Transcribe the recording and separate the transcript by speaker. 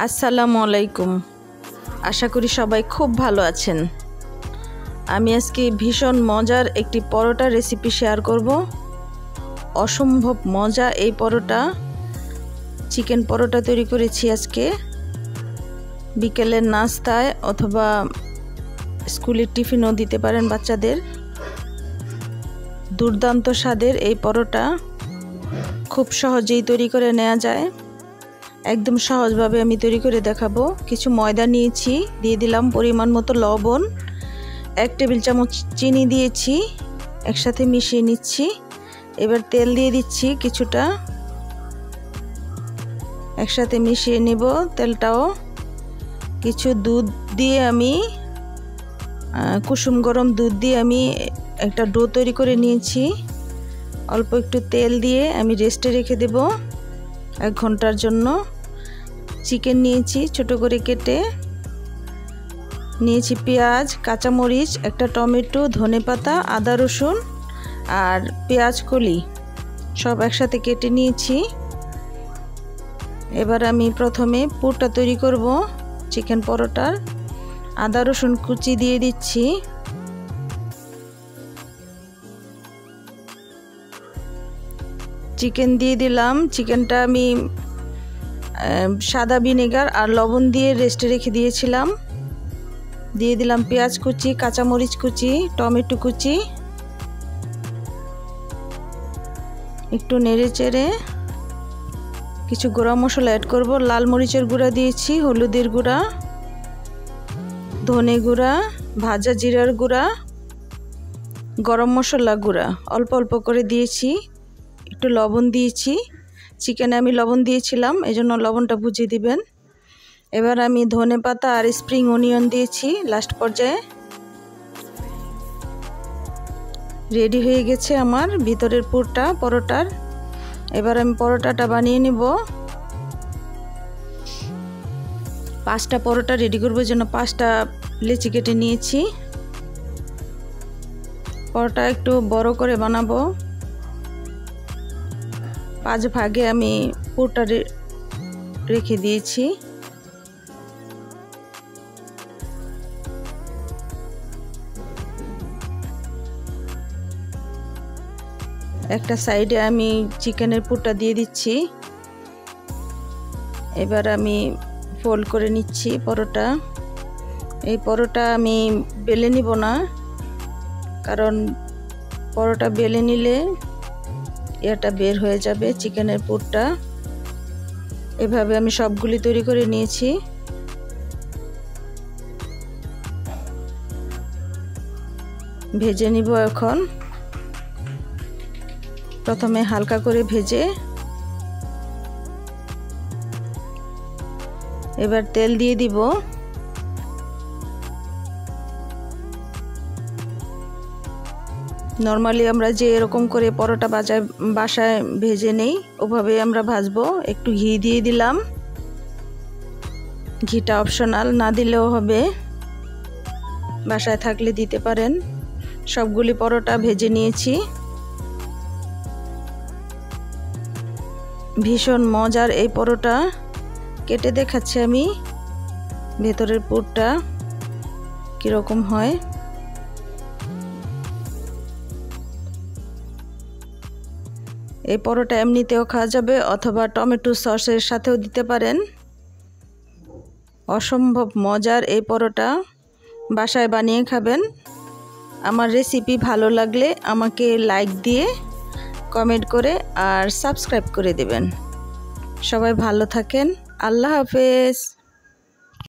Speaker 1: আসসালামু আলাইকুম। আশা করি সবাই খুব ভালো আছেন। আমি আজকে ভীষণ মজার একটি পরোটা রেসিপি শেয়ার করব। অসম্ভব মজা এই পরোটা। চিকেন পরোটা তৈরি করেছি আজকে বিকেলের নাস্তায় অথবা স্কুলের টিফিনও দিতে পারেন বাচ্চাদের। দুর্দান্ত স্বাদের এই পরোটা খুব সহজেই তৈরি করে নেওয়া যায়। একদম সহজভাবে আমি তৈরি করে দেখাবো। কিছু ময়দা নিয়েছি, দিয়ে দিলাম পরিমাণ মতো লবণ, 1 টেবিল চামচ চিনি দিয়েছি, একসাথে মিশিয়ে নিচ্ছি। এবার তেল দিয়ে দিচ্ছি কিছুটা, একসাথে মিশিয়ে নেব তেলটাও। কিছু দুধ দিয়ে আমি কুসুম গরম দুধ দিয়ে আমি একটা ডো তৈরি করে নিয়েছি। অল্প একটু তেল দিয়ে আমি রেস্টে রেখে দেব 1 ঘন্টার জন্য। চিকেন নিয়েছি ছোট করে কেটে, নিয়েছি পেঁয়াজ, কাঁচামরিচ, একটা টমেটো, ধনেপাতা, আদা রসুন আর পেঁয়াজ কলি সব একসাথে কেটে নিয়েছি। এবার আমি প্রথমে পুরটা তৈরি করব চিকেন পরোটার। আদা রসুন কুচি দিয়ে দিচ্ছি, চিকেন দিয়ে দিলাম। চিকেনটা আমি সাদা ভিনেগার আর লবণ দিয়ে রেস্টে রেখে দিয়েছিলাম। দিয়ে দিলাম পেঁয়াজ কুচি, কাঁচামরিচ কুচি, টমেটো কুচি। একটু নেড়ে চেড়ে কিছু গুঁড়া মশলা অ্যাড করব। লাল মরিচের গুঁড়া দিয়েছি, হলুদের গুঁড়া, ধনে গুঁড়া, ভাজা জিরার গুঁড়া, গরম মশলা গুঁড়া অল্প অল্প করে দিয়েছি। একটু লবণ দিয়েছি, চিকেনে আমি লবণ দিয়েছিলাম, এজন্য লবণটা বুঝিয়ে দিবেন। এবার আমি ধনেপাতা আর স্প্রিং অনিয়ন দিয়েছি লাস্ট পর্যায়ে। রেডি হয়ে গেছে আমার ভিতরের পুরটা পরোটার। এবার আমি পরোটাটা বানিয়ে নিব। 5টা পরোটা রেডি করবো, জন্য 5টা লেচি কেটে নিয়েছি। পরোটা একটু বড় করে বানাবো। 5 ভাগে আমি পুরটা রেখে দিয়েছি। একটা সাইডে আমি চিকেনের পুরটা দিয়ে দিচ্ছি। এবার আমি ফোল্ড করে নিচ্ছি পরোটা। এই পরোটা আমি বেলে নিব না, কারণ পরোটা বেলে নিলে এটা বের হয়ে যাবে চিকেনের পুরটা। এভাবে আমি সবগুলি তৈরি করে নিয়েছি। ভেজে নিব এখন। প্রথমে হালকা করে ভেজে এবার তেল দিয়ে দিব। নরমালি আমরা যে এরকম করে পরোটা বাসায় ভেজে নেই, ওভাবে আমরা ভাজবো। একটু ঘি দিয়ে দিলাম, ঘিটা অপশনাল, না দিলেও হবে, বাসায় থাকলে দিতে পারেন। সবগুলি পরোটা ভেজে নিয়েছি। ভীষণ মজার এই পরোটা। কেটে দেখাচ্ছি আমি ভেতরের পুরটা কীরকম হয়। এই পরোটা এমনিতেও খাওয়া যাবে অথবা টমেটো সসের সাথেও দিতে পারেন। অসম্ভব মজার এই পরোটা, বাসায় বানিয়ে খাবেন। আমার রেসিপি ভালো লাগলে আমাকে লাইক দিয়ে কমেন্ট করে আর সাবস্ক্রাইব করে দেবেন। সবাই ভালো থাকেন। আল্লাহ হাফেজ।